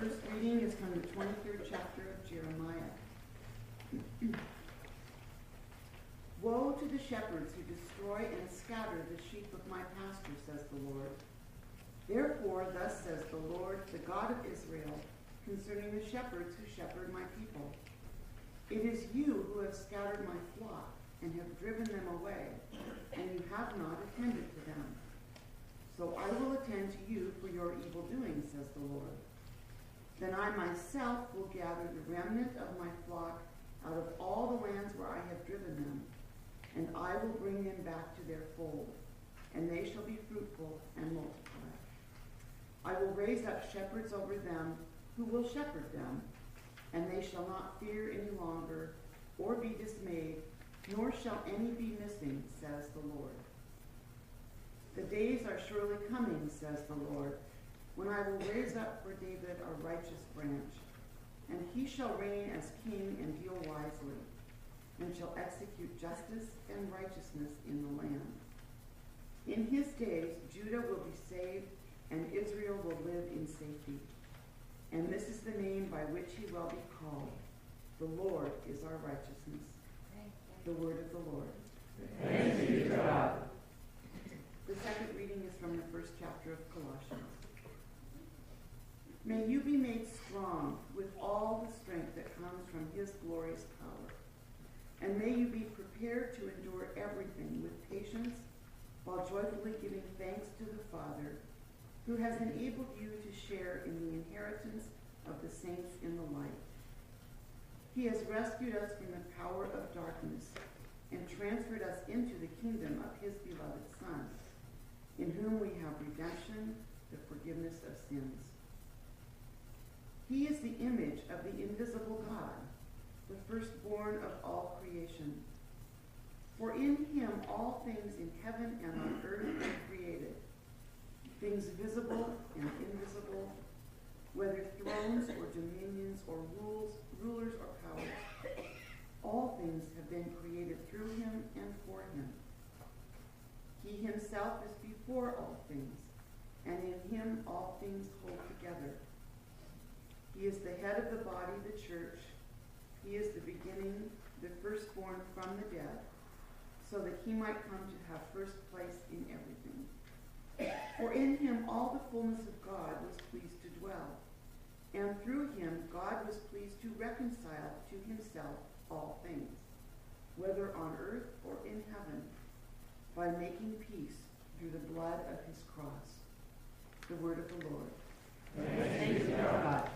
first reading is from the 23rd chapter of Jeremiah. Woe to the shepherds who destroy and scatter the sheep of my pasture, says the Lord. Therefore, thus says the Lord, the God of Israel, concerning the shepherds who shepherd my people. It is you who have scattered my flock and have driven them away, and you have not attended to them. So I will attend to you for your evil doing, says the Lord. Then I myself will gather the remnant of my flock out of all the lands where I have driven them, and I will bring them back to their fold, and they shall be fruitful and multiply. I will raise up shepherds over them who will shepherd them, and they shall not fear any longer or be dismayed, nor shall any be missing, says the Lord. The days are surely coming, says the Lord, when I will raise up for David a righteous branch, and he shall reign as king and deal wisely, and shall execute justice and righteousness in the land. In his days Judah will be saved, and Israel will live in safety. And this is the name by which he will be called. The Lord is our righteousness. The word of the Lord. Thanks be to God. The second reading is from the first chapter of Colossians. May you be made strong with all the strength that comes from his glorious power. And may you be prepared to endure everything with patience, while joyfully giving thanks to the Father, who has enabled you to share in the inheritance of the saints in the light. He has rescued us from the power of darkness and transferred us into the kingdom of his beloved Son, in whom we have redemption, the forgiveness of sins. He is the image of the invisible God, the firstborn of all creation. For in him all things in heaven and on earth are created, things visible and invisible, whether thrones or dominions or rulers or powers. All things have been created through him and for him. He himself is before all things, and in him all things hold together. He is the head of the body, the church. He is the beginning, the firstborn from the dead, so that he might come to have first place in everything. For in him all the fullness of God was pleased to dwell, and through him God was pleased to reconcile to himself all things, whether on earth or in heaven, by making peace through the blood of his cross. The word of the Lord. Thanks be to God.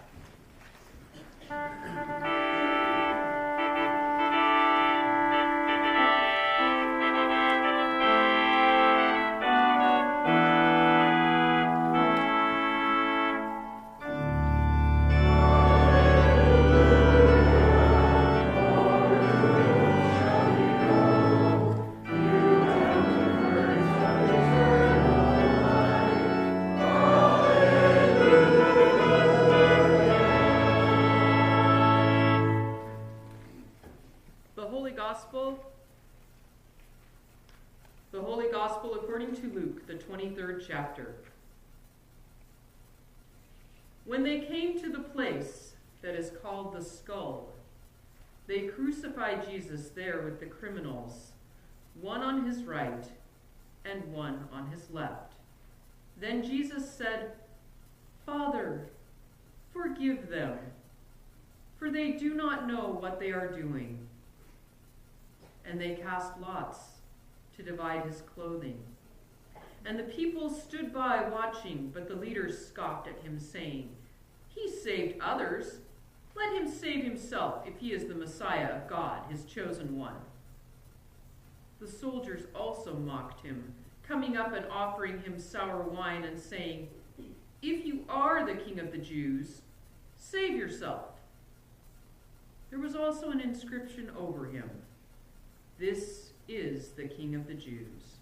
The Holy Gospel according to Luke, the 23rd chapter. When they came to the place that is called the Skull, they crucified Jesus there with the criminals, one on his right and one on his left. Then Jesus said, "Father, forgive them, for they do not know what they are doing." And they cast lots to divide his clothing. And the people stood by watching, but the leaders scoffed at him, saying, "He saved others. Let him save himself if he is the Messiah of God, his chosen one." The soldiers also mocked him, coming up and offering him sour wine and saying, "If you are the king of the Jews, save yourself." There was also an inscription over him, "This is the King of the Jews."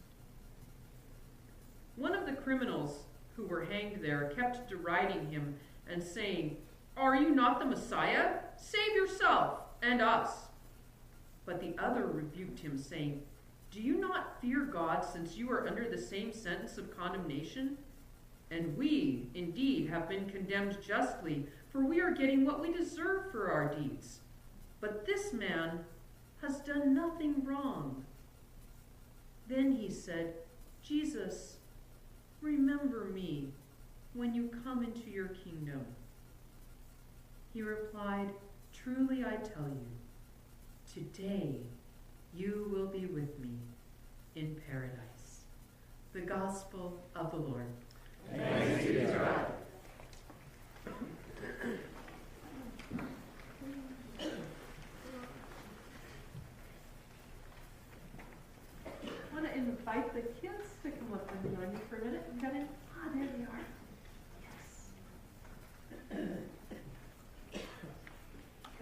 One of the criminals who were hanged there kept deriding him and saying, "Are you not the Messiah? Save yourself and us." But the other rebuked him, saying, "Do you not fear God, since you are under the same sentence of condemnation? And we, indeed, have been condemned justly, for we are getting what we deserve for our deeds. But this man has done nothing wrong." Then he said, "Jesus, remember me when you come into your kingdom." He replied, "Truly I tell you, today you will be with me in paradise." The Gospel of the Lord. Thanks be to God. I want to invite the kids to come up and join me for a minute. You got it? Ah, there they are. Yes.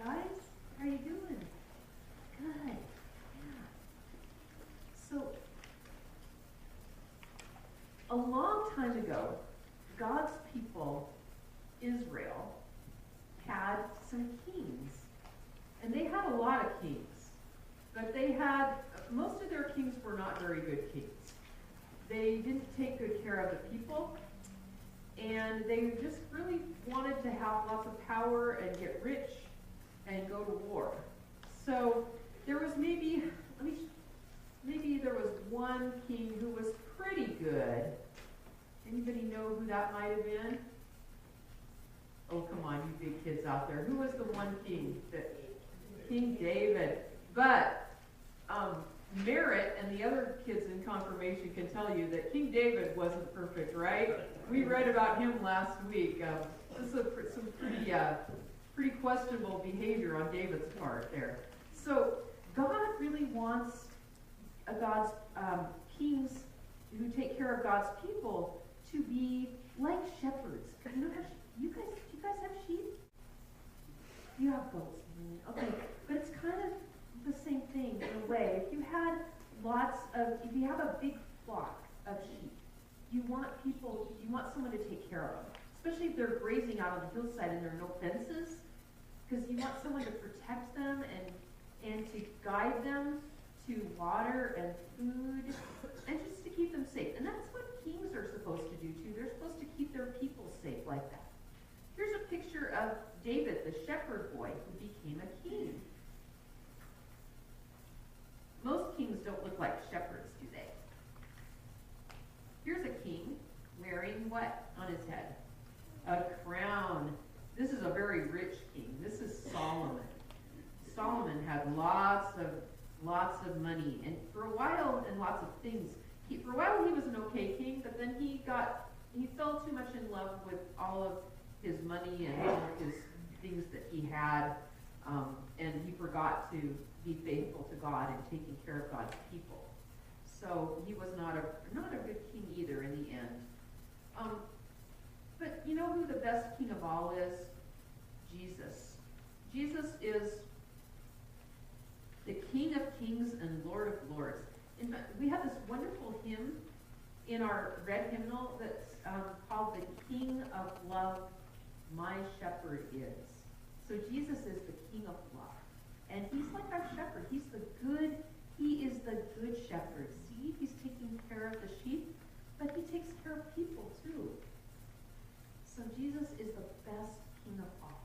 Guys, how are you doing? Good. Yeah. So, a long time ago, God's people, Israel, had some kings. And they had a lot of kings. But most of their kings were not very good kings. They didn't take good care of the people. And they just really wanted to have lots of power and get rich and go to war. So there was maybe there was one king who was pretty good. Anybody know who that might have been? Oh, come on, you big kids out there. Who was the one king? King David. But Merritt and the other kids in confirmation can tell you that King David wasn't perfect, right? We read about him last week. This is some pretty questionable behavior on David's part there. So God really wants God's kings who take care of God's people to be like shepherds. You guys have sheep? You have goats. Okay, but it's kind of the same thing in a way. If you have a big flock of sheep, you want someone to take care of them, especially if they're grazing out on the hillside and there are no fences, because you want someone to protect them and to guide them to water and food and just to keep them safe. And that's what kings are supposed to do too. They're supposed to keep their people safe like that. Here's a picture of David, the shepherd boy who became a king. Most kings don't look like shepherds, do they? Here's a king wearing what on his head? A crown. This is a very rich king. This is Solomon. Solomon had lots of money, and for a while, and lots of things. For a while he was an okay king, but then he fell too much in love with all of his money and all of his things that he had, and he forgot to be faithful to God and taking care of God's people. So he was not a good king either in the end. But you know who the best king of all is? Jesus. Jesus is the King of Kings and Lord of Lords. In fact, we have this wonderful hymn in our red hymnal that's called "The King of Love, My Shepherd Is." So Jesus is the King of love. And he's like our shepherd. He is the good shepherd. See, he's taking care of the sheep, but he takes care of people too. So Jesus is the best king of all,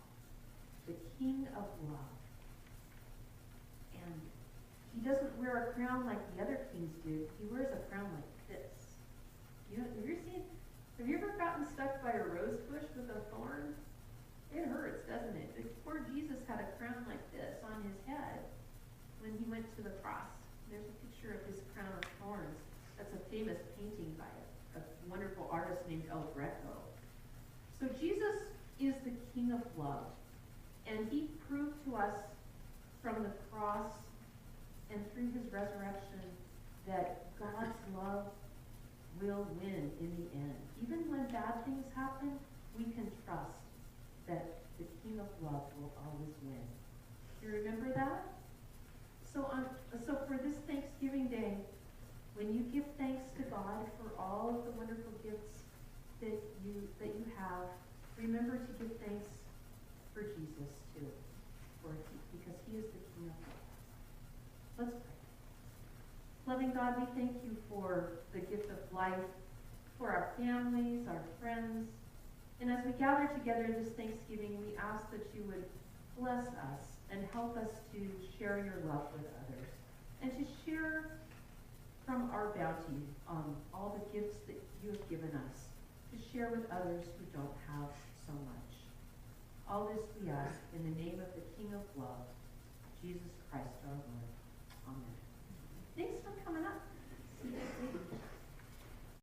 the King of love. And he doesn't wear a crown like the other kings do. He wears a crown like this. Have you ever gotten stuck by a rose bush with a thorn? It hurts, doesn't it? The poor Jesus had a crown like this on his head when he went to the cross. There's a picture of his crown of thorns. That's a famous painting by a wonderful artist named El Greco. So Jesus is the King of love. And he proved to us from the cross and through his resurrection that God's love will win in the end. Even when bad things happen, we can trust that the King of love will always win. You remember that? So for this Thanksgiving Day, when you give thanks to God for all of the wonderful gifts that you have, remember to give thanks for Jesus too, because he is the King of love. Let's pray. Loving God, we thank you for the gift of life, for our families, our friends. And as we gather together this Thanksgiving, we ask that you would bless us and help us to share your love with others and to share from our bounty all the gifts that you have given us, to share with others who don't have so much. All this we ask in the name of the King of Love, Jesus Christ our Lord.